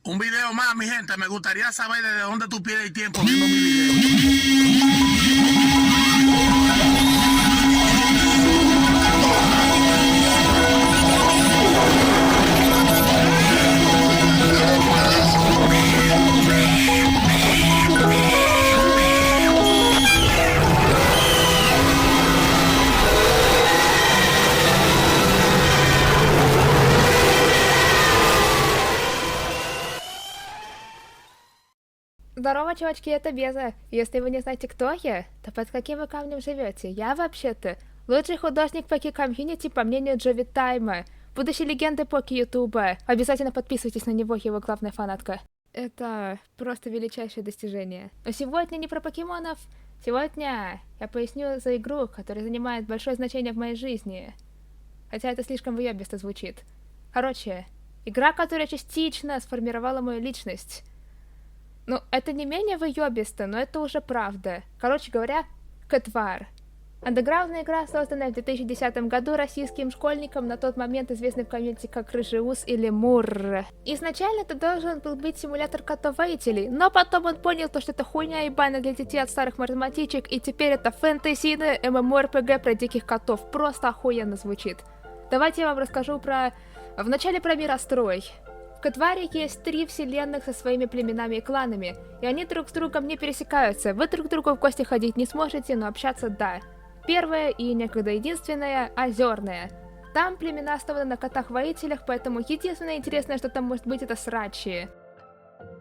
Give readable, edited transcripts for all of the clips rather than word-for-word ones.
Un video más, mi gente. Me gustaría saber desde dónde tú pierdes el tiempo viendo mi video. Здорово, чувачки, это Беза. Если вы не знаете, кто я, то под каким вы камнем живете? Я вообще-то лучший художник Поки комьюнити, по мнению Джови Тайма, будущей легенды Поки Ютуба. Обязательно подписывайтесь на него, его главная фанатка. Это просто величайшее достижение. Но сегодня не про покемонов. Сегодня я поясню за игру, которая занимает большое значение в моей жизни. Хотя это слишком выебисто звучит. Короче, игра, которая частично сформировала мою личность. Ну, это не менее выебисто, но это уже правда. Короче говоря, Кэтвар. Андеграундная игра, созданная в 2010 году российским школьником, на тот момент известный в комьюнити как Рыжеус или Мурр. Изначально это должен был быть симулятор котов-воителей, но потом он понял, что это хуйня ебаная для детей от старых математичек, и теперь это фэнтезийное ММО-РПГ про диких котов. Просто охуенно звучит. Давайте я вам расскажу вначале про мирострой. В Кэтваре есть 3 вселенных со своими племенами и кланами, и они друг с другом не пересекаются. Вы друг к другу в гости ходить не сможете, но общаться да. Первая и некогда единственная — Озерная. Там племена основаны на котах-воителях, поэтому единственное интересное, что там может быть, это срачи.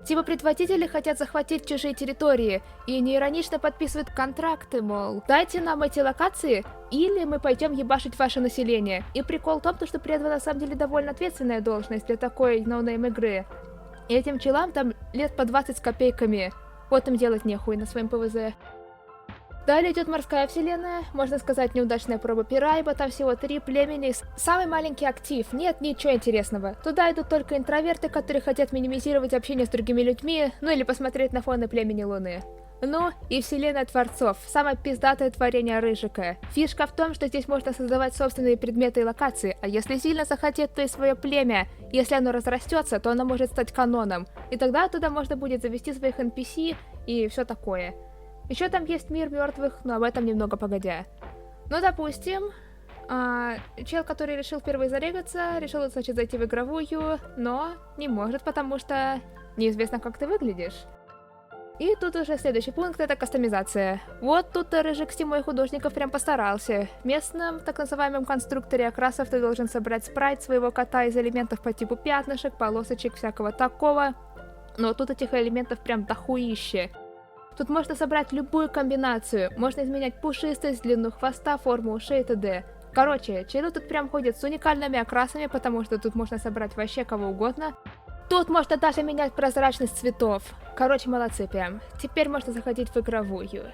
Типа предводители хотят захватить чужие территории и неиронично подписывают контракты, мол, дайте нам эти локации, или мы пойдем ебашить ваше население. И прикол в том, что при этом на самом деле довольно ответственная должность для такой ноунейм игры. И этим челам там лет по 20 с копейками. Вот им делать нехуй на своем ПВЗ. Далее идет морская вселенная, можно сказать, неудачная проба пера, ибо там всего 3 племени. Самый маленький актив, нет ничего интересного. Туда идут только интроверты, которые хотят минимизировать общение с другими людьми, ну или посмотреть на фоны племени Луны. Ну и вселенная Творцов, самое пиздатое творение Рыжика. Фишка в том, что здесь можно создавать собственные предметы и локации, а если сильно захотеть, то и свое племя. Если оно разрастется, то оно может стать каноном, и тогда туда можно будет завести своих NPC и все такое. Еще там есть мир мертвых, но об этом немного погодя. Ну, допустим, чел, который решил впервые зарегаться, решил, значит, зайти в игровую, но не может, потому что неизвестно, как ты выглядишь. И тут уже следующий пункт — это кастомизация. Вот тут Рыжик с тимой художников прям постарался. В местном, так называемом конструкторе окрасов ты должен собрать спрайт своего кота из элементов по типу пятнышек, полосочек, всякого такого. Но тут этих элементов прям дохуище. Тут можно собрать любую комбинацию, можно изменять пушистость, длину хвоста, форму ушей и т.д. Короче, челы тут прям ходят с уникальными окрасами, потому что тут можно собрать вообще кого угодно. Тут можно даже менять прозрачность цветов. Короче, молодцы прям. Теперь можно заходить в игровую.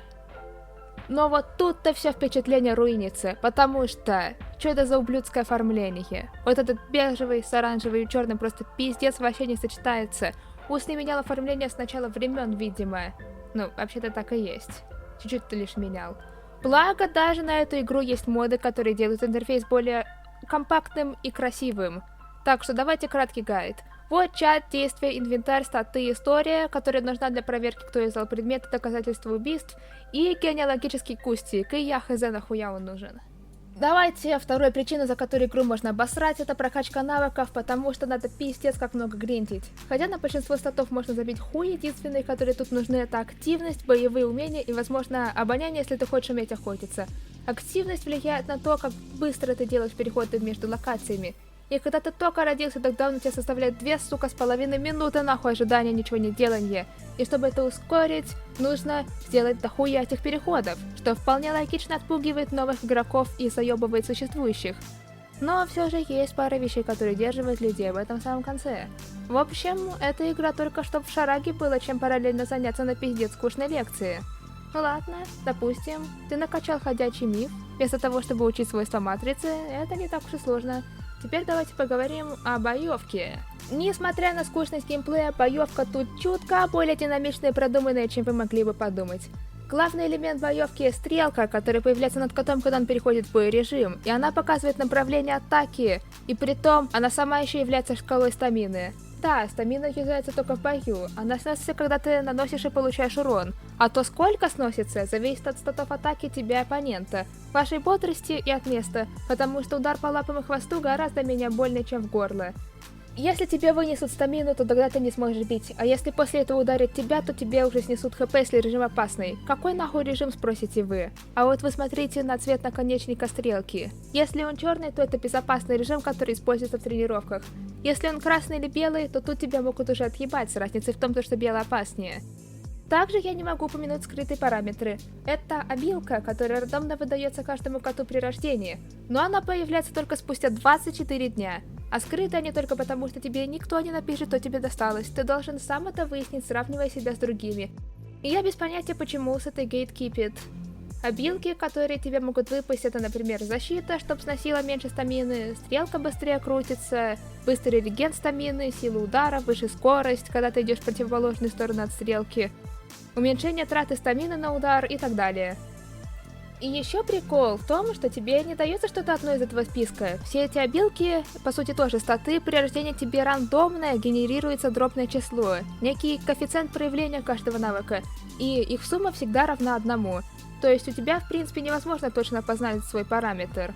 Но вот тут-то все впечатление руинится, потому что... Что это за ублюдское оформление? Вот этот бежевый с оранжевым и черным просто пиздец вообще не сочетается. Усный менял оформление с начала времен, видимо. Ну, вообще-то так и есть. Чуть-чуть ты лишь менял. Благо, даже на эту игру есть моды, которые делают интерфейс более компактным и красивым. Так что давайте краткий гайд. Вот чат, действия, инвентарь, статы, история, которая нужна для проверки, кто издал предметы, доказательства убийств, и генеалогический кустик, и я хз, нахуя он нужен. Давайте вторую причину, за которую игру можно обосрать, это прокачка навыков, потому что надо пиздец как много гриндить. Хотя на большинство статов можно забить хуй, единственные, которые тут нужны, это активность, боевые умения и, возможно, обоняние, если ты хочешь уметь охотиться. Активность влияет на то, как быстро ты делаешь переходы между локациями. И когда ты только родился, тогда он у тебя составляет 2,5 минуты нахуй ожидания, ничего не делания. И чтобы это ускорить, нужно сделать дохуя этих переходов, что вполне логично отпугивает новых игроков и заебывает существующих. Но все же есть пара вещей, которые удерживают людей в этом самом конце. В общем, эта игра только чтоб в шараге было, чем параллельно заняться на пиздец скучной лекции. Ну ладно, допустим, ты накачал ходячий миф, вместо того, чтобы учить свойства матрицы, это не так уж и сложно. Теперь давайте поговорим о боевке. Несмотря на скучность геймплея, боевка тут чутка более динамичная и продуманная, чем вы могли бы подумать. Главный элемент боевки — стрелка, которая появляется над котом, когда он переходит в боережим, и она показывает направление атаки, и притом она сама еще является шкалой стамины. Да, стамина юзается только в бою, она сносится, когда ты наносишь и получаешь урон. А то, сколько сносится, зависит от статов атаки тебя и оппонента, вашей бодрости и от места, потому что удар по лапам и хвосту гораздо менее больный, чем в горло. Если тебе вынесут стамину, то тогда ты не сможешь бить, а если после этого ударят тебя, то тебе уже снесут хп, если режим опасный. Какой нахуй режим, спросите вы? А вот вы смотрите на цвет наконечника стрелки. Если он черный, то это безопасный режим, который используется в тренировках. Если он красный или белый, то тут тебя могут уже отъебать, с разницей в том, что белый опаснее. Также я не могу упомянуть скрытые параметры. Это обилка, которая рандомно выдается каждому коту при рождении, но она появляется только спустя 24 дня. А скрыты они только потому, что тебе никто не напишет, что тебе досталось. Ты должен сам это выяснить, сравнивая себя с другими. И я без понятия, почему с этой гейткипит. Обилки, которые тебе могут выпасть, это, например, защита, чтоб сносила меньше стамины, стрелка быстрее крутится, быстрый реген стамины, сила удара, выше скорость, когда ты идешь в противоположную сторону от стрелки, уменьшение траты стамины на удар и так далее. И еще прикол в том, что тебе не дается что-то одно из этого списка. Все эти обилки, по сути, тоже статы, при рождении тебе рандомное генерируется дробное число, некий коэффициент проявления каждого навыка, и их сумма всегда равна 1. То есть у тебя, в принципе, невозможно точно опознать свой параметр.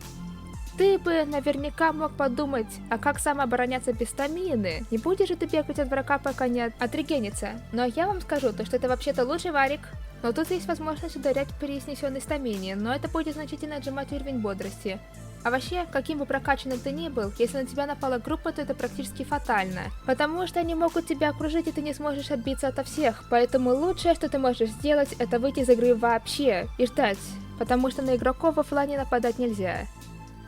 Ты бы наверняка мог подумать, а как самообороняться без стамины? Не будешь же ты бегать от врага, пока не отрегенится? Но я вам скажу, то, что это вообще-то лучший варик. Но тут есть возможность ударять при снесенной стамине, но это будет значительно отжимать уровень бодрости. А вообще, каким бы прокачанным ты ни был, если на тебя напала группа, то это практически фатально. Потому что они могут тебя окружить, и ты не сможешь отбиться ото всех. Поэтому лучшее, что ты можешь сделать, это выйти из игры вообще и ждать. Потому что на игроков в оффлайне нападать нельзя.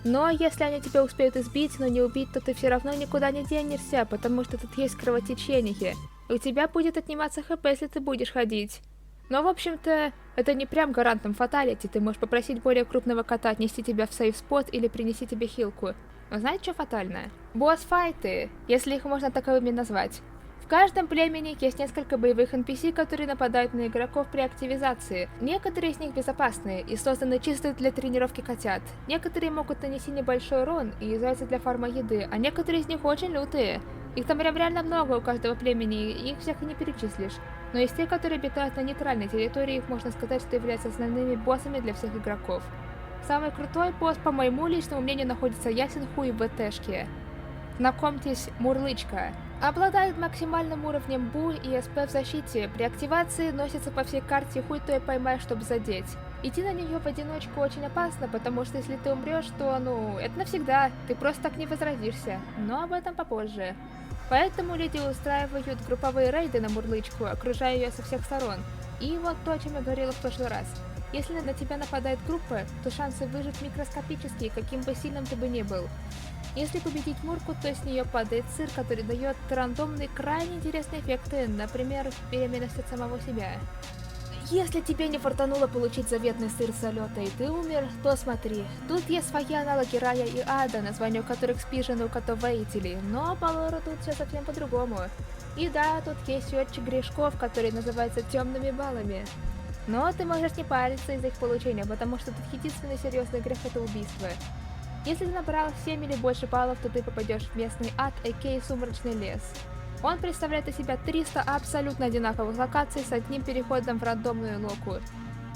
Но если они тебя успеют избить, но не убить, то ты все равно никуда не денешься, потому что тут есть кровотечение. И у тебя будет отниматься хп, если ты будешь ходить. Но, в общем-то, это не прям гарантом фаталити, ты можешь попросить более крупного кота отнести тебя в сейф-спот или принести тебе хилку. Но знаете, что фатальное? Босс-файты, если их можно таковыми назвать. В каждом племени есть несколько боевых NPC, которые нападают на игроков при активизации. Некоторые из них безопасные и созданы чисто для тренировки котят. Некоторые могут нанести небольшой урон и являются для фарма еды, а некоторые из них очень лютые. Их там прям реально много у каждого племени, и их всех и не перечислишь. Но есть те, которые обитают на нейтральной территории, их можно сказать, что являются основными боссами для всех игроков. Самый крутой босс, по моему личному мнению, находится ясен хуй в ВТшке. Знакомьтесь, Мурлычка. Обладает максимальным уровнем БУ и СП в защите, при активации носится по всей карте, хуй то и поймаешь, чтобы задеть. Идти на нее в одиночку очень опасно, потому что если ты умрешь, то, это навсегда, ты просто так не возродишься, но об этом попозже. Поэтому люди устраивают групповые рейды на Мурлычку, окружая ее со всех сторон. И вот то, о чем я говорила в прошлый раз. Если на тебя нападает группа, то шансы выжить микроскопические, каким бы сильным ты бы ни был. Если победить Мурку, то с нее падает сыр, который дает рандомные, крайне интересные эффекты, например, беременность от самого себя. Если тебе не фартануло получить заветный сыр салета и ты умер, то смотри, тут есть свои аналоги рая и ада, названия которых спижены у котов-воителей, но по лору тут все совсем по-другому. И да, тут есть счетчик грешков, который называется темными баллами. Но ты можешь не париться из-за их получения, потому что тут единственный серьезный грех — это убийство. Если ты набрал 7 или больше баллов, то ты попадешь в местный ад, а.к.а. сумрачный лес. Он представляет из себя 300 абсолютно одинаковых локаций с одним переходом в рандомную локу.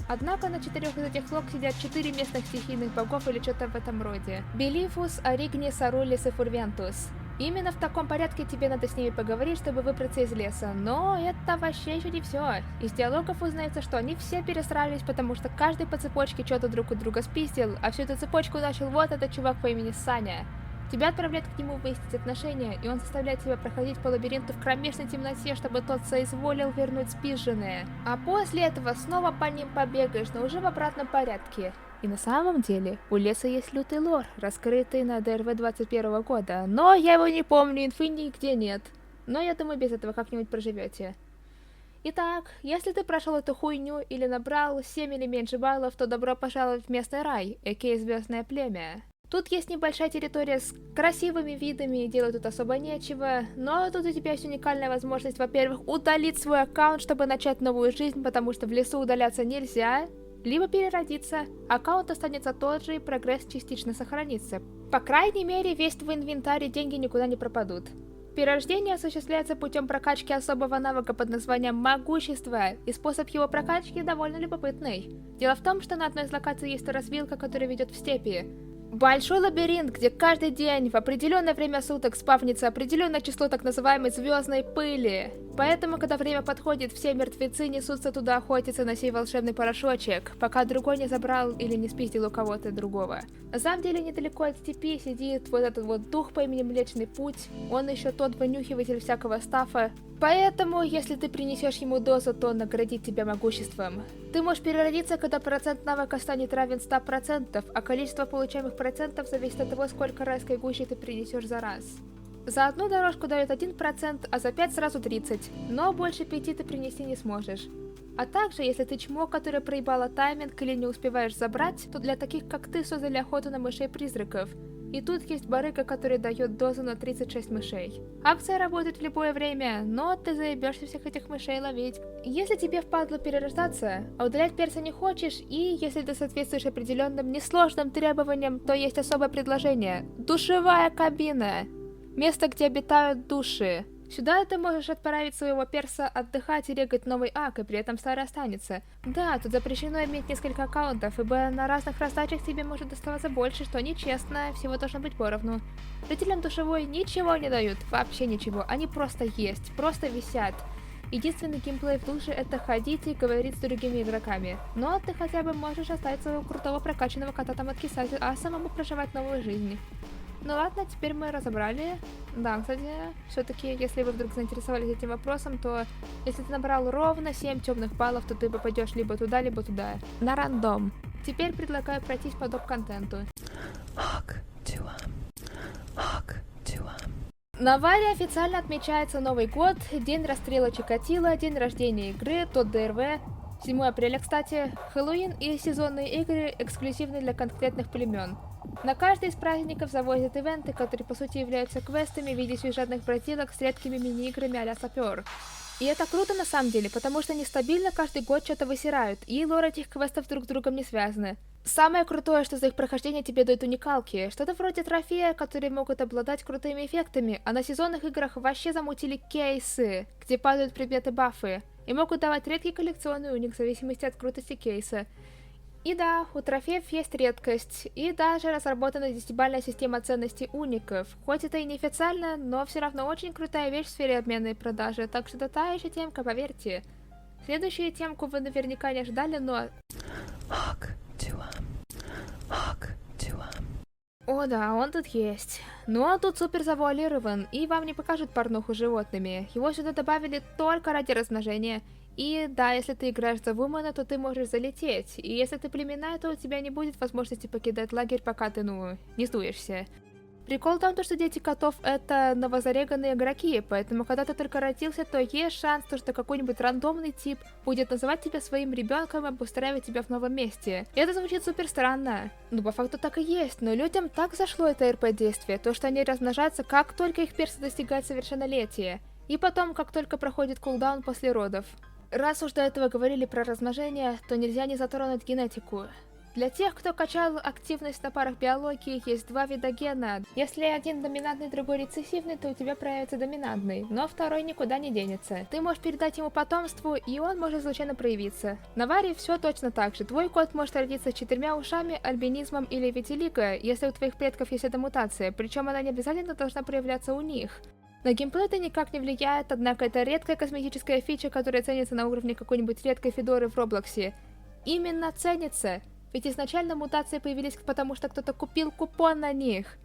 Однако на 4 из этих лок сидят 4 местных стихийных богов или что-то в этом роде. Белифус, Оригнис, Арулис и Фурвентус. Именно в таком порядке тебе надо с ними поговорить, чтобы выбраться из леса, но это вообще еще не все. Из диалогов узнается, что они все пересрались, потому что каждый по цепочке что-то друг у друга спиздил, а всю эту цепочку начал вот этот чувак по имени Саня. Тебя отправляют к нему выяснить отношения, и он заставляет тебя проходить по лабиринту в кромешной темноте, чтобы тот соизволил вернуть спизженное. А после этого снова по ним побегаешь, но уже в обратном порядке. И на самом деле, у леса есть лютый лор, раскрытый на ДРВ 21 года, но я его не помню, инфы нигде нет. Но я думаю, без этого как-нибудь проживете. Итак, если ты прошел эту хуйню или набрал 7 или меньше баллов, то добро пожаловать в местный рай, а.к.а. звездное племя. Тут есть небольшая территория с красивыми видами, и делать тут особо нечего, но тут у тебя есть уникальная возможность, во-первых, удалить свой аккаунт, чтобы начать новую жизнь, потому что в лесу удаляться нельзя, либо переродиться, аккаунт останется тот же и прогресс частично сохранится. По крайней мере, весь твой инвентарь и деньги никуда не пропадут. Перерождение осуществляется путем прокачки особого навыка под названием «Могущество», и способ его прокачки довольно любопытный. Дело в том, что на одной из локаций есть развилка, которая ведет в степи. Большой лабиринт, где каждый день в определенное время суток спавнится определенное число так называемой звездной пыли. Поэтому, когда время подходит, все мертвецы несутся туда охотиться на сей волшебный порошочек, пока другой не забрал или не спиздил у кого-то другого. На самом деле, недалеко от степи сидит вот этот вот дух по имени Млечный Путь. Он еще тот вынюхиватель всякого стафа. Поэтому, если ты принесешь ему дозу, то он наградит тебя могуществом. Ты можешь переродиться, когда процент навыка станет равен 100%, а количество получаемых процентов зависит от того, сколько райской гущи ты принесешь за раз. За одну дорожку дает 1%, а за 5 сразу 30, но больше 5 ты принести не сможешь. А также, если ты чмо, которое проебало тайминг или не успеваешь забрать, то для таких как ты создали охоту на мышей-призраков. И тут есть барыга, который дает дозу на 36 мышей. Акция работает в любое время, но ты заебешься всех этих мышей ловить. Если тебе впадло перерождаться, а удалять перса не хочешь, и если ты соответствуешь определенным несложным требованиям, то есть особое предложение – душевая кабина. Место, где обитают души. Сюда ты можешь отправить своего перса отдыхать и регать новый ак, и при этом старый останется. Да, тут запрещено иметь несколько аккаунтов, ибо на разных раздачах тебе может доставаться больше, что нечестно, всего должно быть поровну. Жителям душевой ничего не дают, вообще ничего, они просто есть, просто висят. Единственный геймплей в душе — это ходить и говорить с другими игроками. Но ты хотя бы можешь оставить своего крутого прокачанного кота там откисать, а самому проживать новую жизнь. Ну ладно, теперь мы разобрали. Да, кстати, все-таки, если вы вдруг заинтересовались этим вопросом, то если ты набрал ровно 7 темных баллов, то ты попадешь либо туда, либо туда. На рандом. Теперь предлагаю пройтись по доп-контенту. На Варе официально отмечается Новый год, день расстрела Чикатило, день рождения игры, тот ДРВ, 7 апреля, кстати, Хэллоуин и сезонные игры эксклюзивны для конкретных племен. На каждый из праздников завозят ивенты, которые по сути являются квестами в виде сюжетных бродилок с редкими мини-играми а-ля Сапер. И это круто на самом деле, потому что нестабильно каждый год что-то высирают, и лор этих квестов друг с другом не связаны. Самое крутое, что за их прохождение тебе дают уникалки, что-то вроде трофея, которые могут обладать крутыми эффектами, а на сезонных играх вообще замутили кейсы, где падают предметы-бафы, и могут давать редкий коллекционный уник в зависимости от крутости кейса. И да, у трофеев есть редкость, и даже разработана 10-бальная система ценностей уников. Хоть это и неофициально, но все равно очень крутая вещь в сфере обмена и продажи, так что это та еще темка, поверьте. Следующую темку вы наверняка не ожидали, но... О да, он тут есть. Но он тут супер завуалирован, и вам не покажут порнуху с животными. Его сюда добавили только ради размножения. И да, если ты играешь за вумана, то ты можешь залететь. И если ты племенная, то у тебя не будет возможности покидать лагерь, пока ты, не сдуешься. Прикол в том, что дети котов это новозареганные игроки, поэтому когда ты только родился, то есть шанс, что какой-нибудь рандомный тип будет называть тебя своим ребенком и обустраивать тебя в новом месте. И это звучит супер странно. Ну, по факту так и есть, но людям так зашло это РП-действие, то что они размножаются, как только их персы достигают совершеннолетия. И потом, как только проходит кулдаун после родов. Раз уж до этого говорили про размножение, то нельзя не затронуть генетику. Для тех, кто качал активность на парах биологии, есть два вида гена. Если один доминантный, другой рецессивный, то у тебя проявится доминантный, но второй никуда не денется. Ты можешь передать ему потомству, и он может случайно проявиться. На Варе все точно так же. Твой кот может родиться с 4 ушами, альбинизмом или витилиго, если у твоих предков есть эта мутация, причем она не обязательно должна проявляться у них. На геймплей это никак не влияет, однако это редкая косметическая фича, которая ценится на уровне какой-нибудь редкой Федоры в Роблоксе. Именно ценится! Ведь изначально мутации появились потому, что кто-то купил купон на них.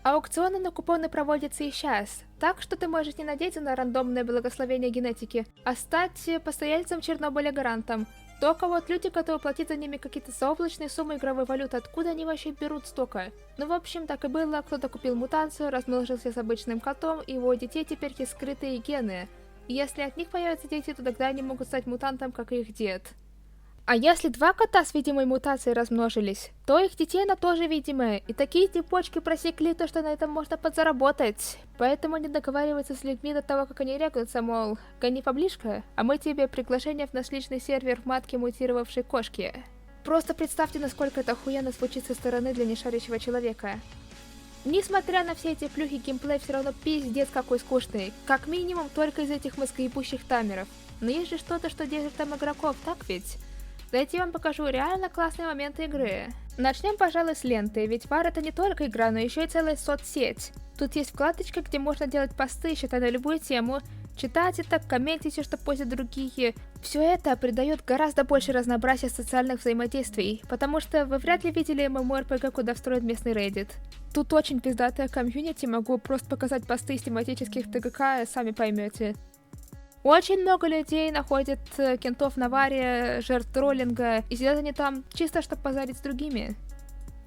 Аукционы на купоны проводятся и сейчас, так что ты можешь не надеяться на рандомное благословение генетики, а стать постояльцем Чернобыля гарантом. Только вот люди готовы платить за ними какие-то заоблачные суммы игровой валюты, откуда они вообще берут столько? Ну, в общем, так и было, кто-то купил мутацию, размножился с обычным котом, и у детей теперь есть скрытые гены. И если от них появятся дети, то тогда они могут стать мутантом, как и их дед. А если два кота с видимой мутацией размножились, то их детей она тоже видимая, и такие цепочки просекли то, что на этом можно подзаработать. Поэтому не договариваются с людьми до того, как они регнутся, мол, гони поближе, а мы тебе приглашение в наш личный сервер в матке мутировавшей кошки. Просто представьте, насколько это охуенно звучит со стороны для нешарящего человека. Несмотря на все эти плюхи, геймплей все равно пиздец какой скучный. Как минимум только из этих мозгоебущих таймеров. Но есть же что-то, что держит там игроков, так ведь? Дайте я вам покажу реально классные моменты игры. Начнем, пожалуй, с ленты, ведь Вар это не только игра, но еще и целая соцсеть. Тут есть вкладочка, где можно делать посты, считая на любую тему, читать это, комментить все, что постят другие. Все это придает гораздо больше разнообразия социальных взаимодействий, потому что вы вряд ли видели MMORPG, куда встроен местный Reddit. Тут очень пиздатая комьюнити, могу просто показать посты из тематических ТГК, сами поймете. Очень много людей находят кентов на Варе, жертв троллинга, и сидят они там чисто, чтобы позарить с другими.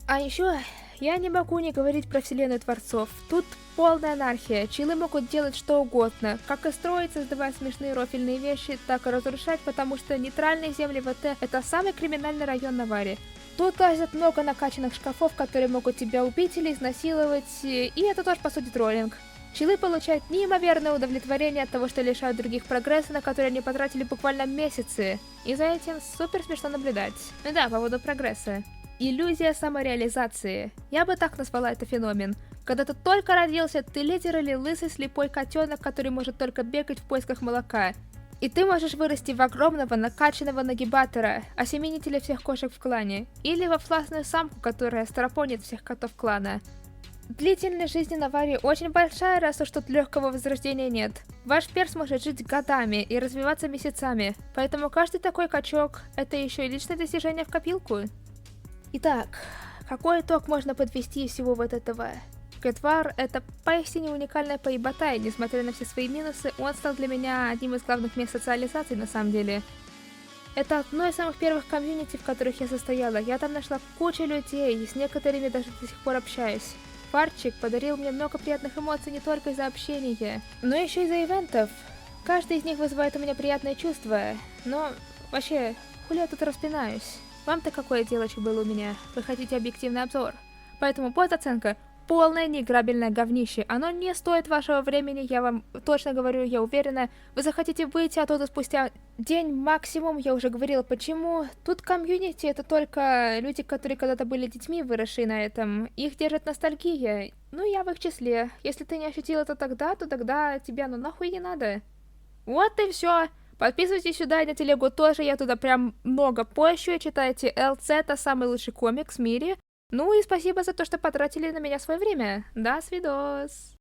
А еще я не могу не говорить про вселенную Творцов. Тут полная анархия, чилы могут делать что угодно, как и строить, создавая смешные рофильные вещи, так и разрушать, потому что нейтральные земли ВТ — это самый криминальный район на Варе. Тут лазят много накачанных шкафов, которые могут тебя убить или изнасиловать, и это тоже по сути троллинг. Чилы получают неимоверное удовлетворение от того, что лишают других прогресса, на который они потратили буквально месяцы. И за этим супер смешно наблюдать. Да, по поводу прогресса. Иллюзия самореализации. Я бы так назвала это феномен. Когда ты только родился, ты литерали лысый слепой котенок, который может только бегать в поисках молока. И ты можешь вырасти в огромного накачанного нагибатора, осеменителя всех кошек в клане. Или во властную самку, которая старопонит всех котов клана. Длительность жизни на Варе очень большая, раз уж тут легкого возрождения нет. Ваш перс может жить годами и развиваться месяцами, поэтому каждый такой качок — это еще и личное достижение в копилку. Итак, какой итог можно подвести из всего вот этого? Кэтвар — это поистине уникальная поебота, и несмотря на все свои минусы, он стал для меня одним из главных мест социализации на самом деле. Это одно из самых первых комьюнити, в которых я состояла. Я там нашла кучу людей, и с некоторыми даже до сих пор общаюсь. Варчик подарил мне много приятных эмоций не только из-за общения, но еще из-за ивентов. Каждый из них вызывает у меня приятные чувства, но вообще, хули я тут распинаюсь? Вам-то какое делочек было у меня? Вы хотите объективный обзор? Поэтому подоценка — полное неиграбельное говнище. Оно не стоит вашего времени, я вам точно говорю, я уверена. Вы захотите выйти оттуда спустя день максимум, я уже говорила почему. Тут комьюнити — это только люди, которые когда-то были детьми, выросшие на этом. Их держит ностальгия. Ну, я в их числе. Если ты не ощутил это тогда, то тогда тебе оно нахуй не надо. Вот и все. Подписывайтесь сюда и на телегу тоже, я туда прям много пощу. Читайте ЛЦ, это самый лучший комикс в мире. Ну и спасибо за то, что потратили на меня свое время. До свидос.